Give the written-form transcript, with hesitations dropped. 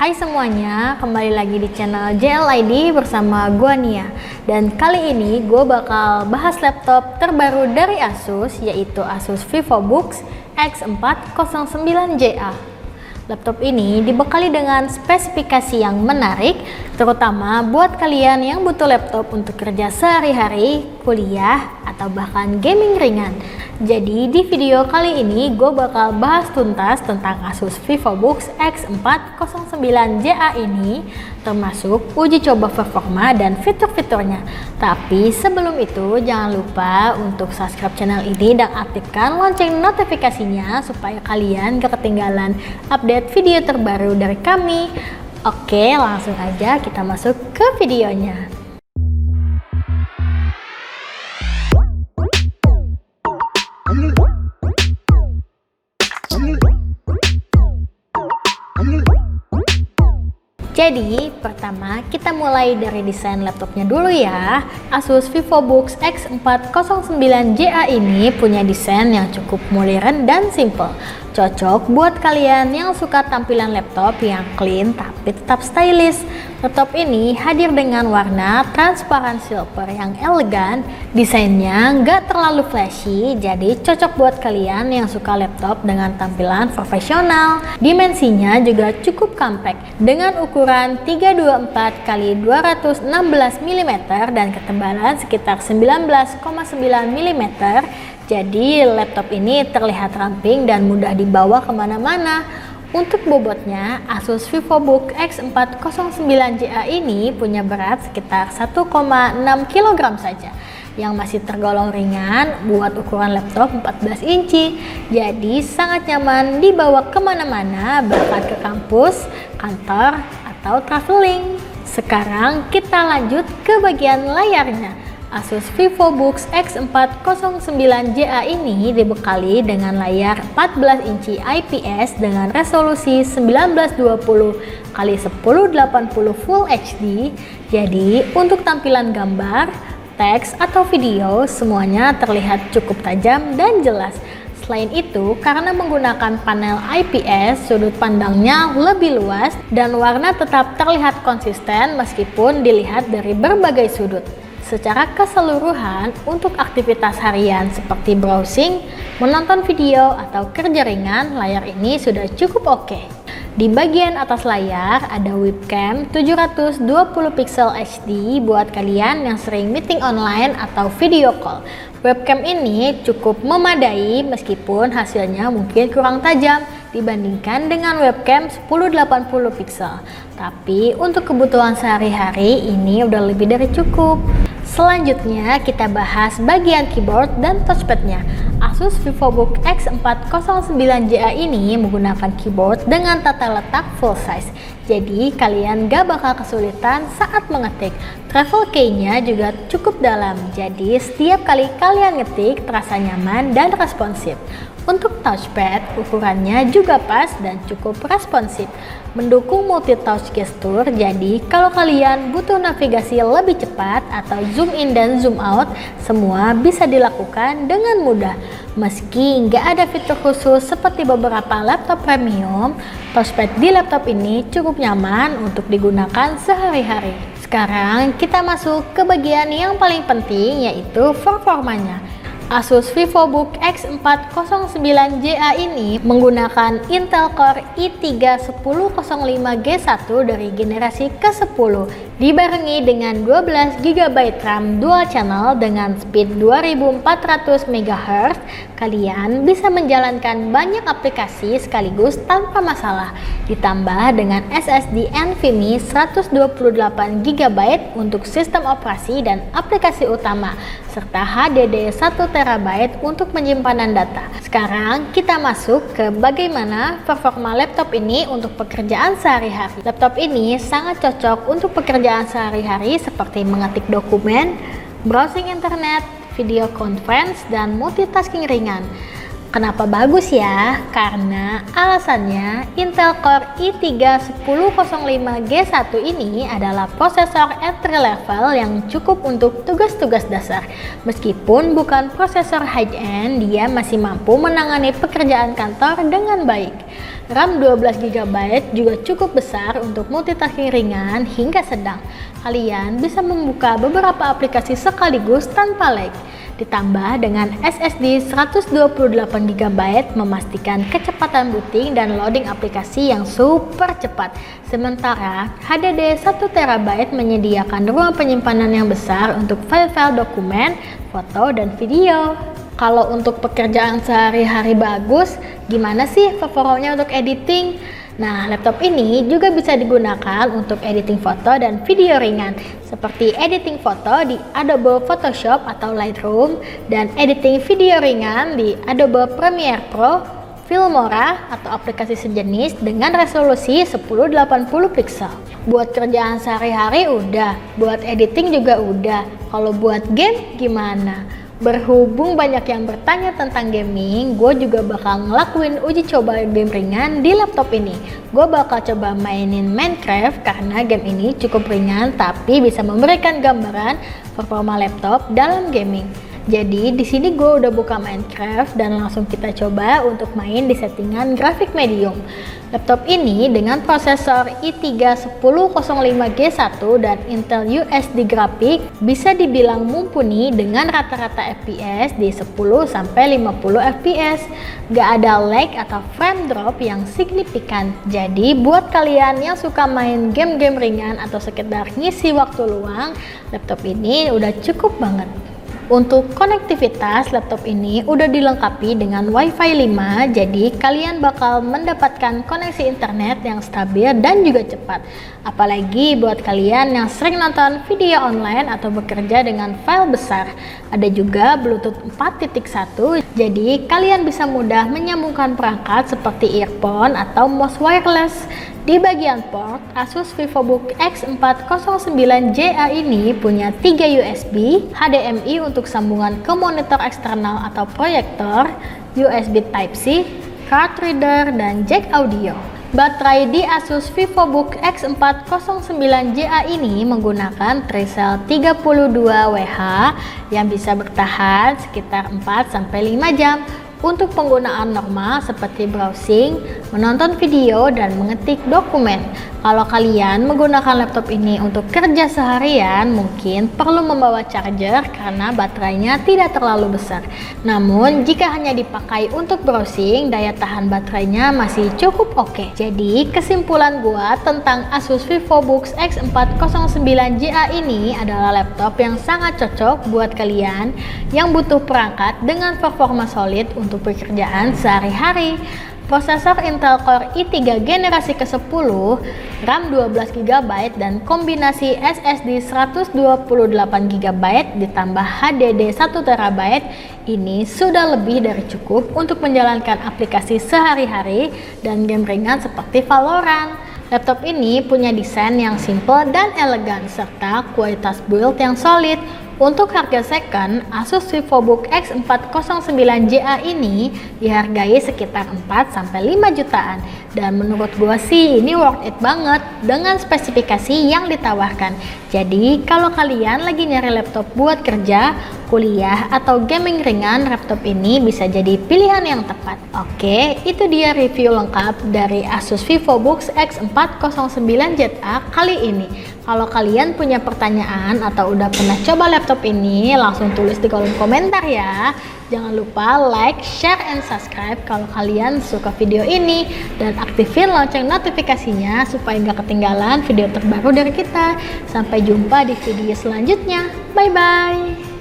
Hai semuanya, kembali lagi di channel JLID bersama gua Nia. Dan kali ini gue bakal bahas laptop terbaru dari Asus, yaitu Asus VivoBook X409JA. Laptop ini dibekali dengan spesifikasi yang menarik, terutama buat kalian yang butuh laptop untuk kerja sehari-hari, kuliah, atau bahkan gaming ringan. Jadi di video kali ini gue bakal bahas tuntas tentang Asus VivoBook X409JA ini, termasuk uji coba performa dan fitur-fiturnya. Tapi sebelum itu jangan lupa untuk subscribe channel ini dan aktifkan lonceng notifikasinya supaya kalian gak ketinggalan update video terbaru dari kami. Oke, langsung aja kita masuk ke videonya. Jadi pertama kita mulai dari desain laptopnya dulu ya. Asus VivoBook X409JA ini punya desain yang cukup modern dan simple. Cocok buat kalian yang suka tampilan laptop yang clean tapi tetap stylish. Laptop ini hadir dengan warna transparan silver yang elegan. Desainnya nggak terlalu flashy, jadi cocok buat kalian yang suka laptop dengan tampilan profesional. Dimensinya juga cukup compact dengan ukuran 324 x 216 mm dan ketebalan sekitar 19,9 mm. Jadi laptop ini terlihat ramping dan mudah dibawa kemana-mana. Untuk bobotnya, Asus VivoBook X409JA ini punya berat sekitar 1,6 kg saja, yang masih tergolong ringan buat ukuran laptop 14 inci. Jadi sangat nyaman dibawa kemana-mana, bahkan ke kampus, kantor, atau traveling. Sekarang kita lanjut ke bagian layarnya. Asus VivoBook X409JA ini dibekali dengan layar 14 inci IPS dengan resolusi 1920 x 1080 Full HD. Jadi untuk tampilan gambar, teks, atau video semuanya terlihat cukup tajam dan jelas. Selain itu, karena menggunakan panel IPS, sudut pandangnya lebih luas dan warna tetap terlihat konsisten meskipun dilihat dari berbagai sudut. Secara keseluruhan, untuk aktivitas harian seperti browsing, menonton video, atau kerja ringan, layar ini sudah cukup oke. Di bagian atas layar ada webcam 720 pixel HD buat kalian yang sering meeting online atau video call. Webcam ini cukup memadai meskipun hasilnya mungkin kurang tajam dibandingkan dengan webcam 1080 pixel. Tapi untuk kebutuhan sehari-hari ini udah lebih dari cukup. Selanjutnya kita bahas bagian keyboard dan touchpadnya. Asus VivoBook X409JA ini menggunakan keyboard dengan tata letak full size. Jadi kalian gak bakal kesulitan saat mengetik. Travel key-nya juga cukup dalam, jadi setiap kali kalian ngetik terasa nyaman dan responsif. Untuk touchpad, ukurannya juga pas dan cukup responsif. Mendukung multitouch gesture, jadi kalau kalian butuh navigasi lebih cepat atau zoom in dan zoom out, semua bisa dilakukan dengan mudah. Meski nggak ada fitur khusus seperti beberapa laptop premium, touchpad di laptop ini cukup nyaman untuk digunakan sehari-hari. Sekarang kita masuk ke bagian yang paling penting, yaitu performanya. Asus VivoBook X409JA ini menggunakan Intel Core i3-1005G1 dari generasi ke-10, dibarengi dengan 12 GB RAM dual channel dengan speed 2400 MHz. Kalian bisa menjalankan banyak aplikasi sekaligus tanpa masalah. Ditambah dengan SSD NVMe 128 GB untuk sistem operasi dan aplikasi utama, serta HDD 1 TB untuk penyimpanan data. Sekarang kita masuk ke bagaimana performa laptop ini untuk pekerjaan sehari-hari. Laptop ini sangat cocok untuk pekerjaan sehari-hari seperti mengetik dokumen, browsing internet, video conference, dan multitasking ringan. Kenapa bagus ya? Karena alasannya Intel Core i3-1005G1 ini adalah prosesor entry level yang cukup untuk tugas-tugas dasar. Meskipun bukan prosesor high-end, dia masih mampu menangani pekerjaan kantor dengan baik. RAM 12GB juga cukup besar untuk multitasking ringan hingga sedang. Kalian bisa membuka beberapa aplikasi sekaligus tanpa lag. Ditambah dengan SSD 128GB memastikan kecepatan booting dan loading aplikasi yang super cepat. Sementara HDD 1TB menyediakan ruang penyimpanan yang besar untuk file-file dokumen, foto, dan video. Kalau untuk pekerjaan sehari-hari bagus, gimana sih favoritnya untuk editing? Nah, laptop ini juga bisa digunakan untuk editing foto dan video ringan, seperti editing foto di Adobe Photoshop atau Lightroom, dan editing video ringan di Adobe Premiere Pro, Filmora, atau aplikasi sejenis dengan resolusi 1080 pixel. Buat kerjaan sehari-hari udah, buat editing juga udah. Kalau buat game gimana? Berhubung banyak yang bertanya tentang gaming, gue juga bakal ngelakuin uji coba game ringan di laptop ini. Gue bakal coba mainin Minecraft karena game ini cukup ringan tapi bisa memberikan gambaran performa laptop dalam gaming. Jadi di sini gue udah buka Minecraft dan langsung kita coba untuk main di settingan grafik medium. Laptop ini dengan prosesor i3 1005G1 dan Intel USD grafik bisa dibilang mumpuni dengan rata-rata FPS di 10-50 FPS. Gak ada lag atau frame drop yang signifikan. Jadi buat kalian yang suka main game-game ringan atau sekedar ngisi waktu luang, laptop ini udah cukup banget. Untuk konektivitas, laptop ini udah dilengkapi dengan Wi-Fi 5, jadi kalian bakal mendapatkan koneksi internet yang stabil dan juga cepat. Apalagi buat kalian yang sering nonton video online atau bekerja dengan file besar. Ada juga Bluetooth 4.1, jadi kalian bisa mudah menyambungkan perangkat seperti earphone atau mouse wireless. Di bagian port, Asus VivoBook X409JA ini punya 3 USB, HDMI untuk sambungan ke monitor eksternal atau proyektor, USB Type-C, card reader, dan jack audio. Baterai di Asus VivoBook X409JA ini menggunakan Tricell 32WH yang bisa bertahan sekitar 4-5 jam. Untuk penggunaan normal seperti browsing, menonton video, dan mengetik dokumen. Kalau kalian menggunakan laptop ini untuk kerja seharian, mungkin perlu membawa charger karena baterainya tidak terlalu besar. Namun, jika hanya dipakai untuk browsing, daya tahan baterainya masih cukup oke. Jadi, kesimpulan gua tentang Asus VivoBook X409JA ini adalah laptop yang sangat cocok buat kalian yang butuh perangkat dengan performa solid untuk pekerjaan sehari-hari. Prosesor Intel Core i3 generasi ke-10, RAM 12GB, dan kombinasi SSD 128GB ditambah HDD 1TB ini sudah lebih dari cukup untuk menjalankan aplikasi sehari-hari dan game ringan seperti Valorant. Laptop ini punya desain yang simple dan elegan serta kualitas build yang solid. Untuk harga second, Asus VivoBook X409JA ini dihargai sekitar 4-5 jutaan. Dan menurut gua sih ini worth it banget dengan spesifikasi yang ditawarkan. Jadi kalau kalian lagi nyari laptop buat kerja, kuliah, atau gaming ringan, laptop ini bisa jadi pilihan yang tepat. Oke, itu dia review lengkap dari Asus VivoBook X409JA kali ini. Kalau kalian punya pertanyaan atau udah pernah coba laptop ini, langsung tulis di kolom komentar ya. Jangan lupa like, share, and subscribe kalau kalian suka video ini. Dan aktifin lonceng notifikasinya supaya nggak ketinggalan video terbaru dari kita. Sampai jumpa di video selanjutnya. Bye-bye.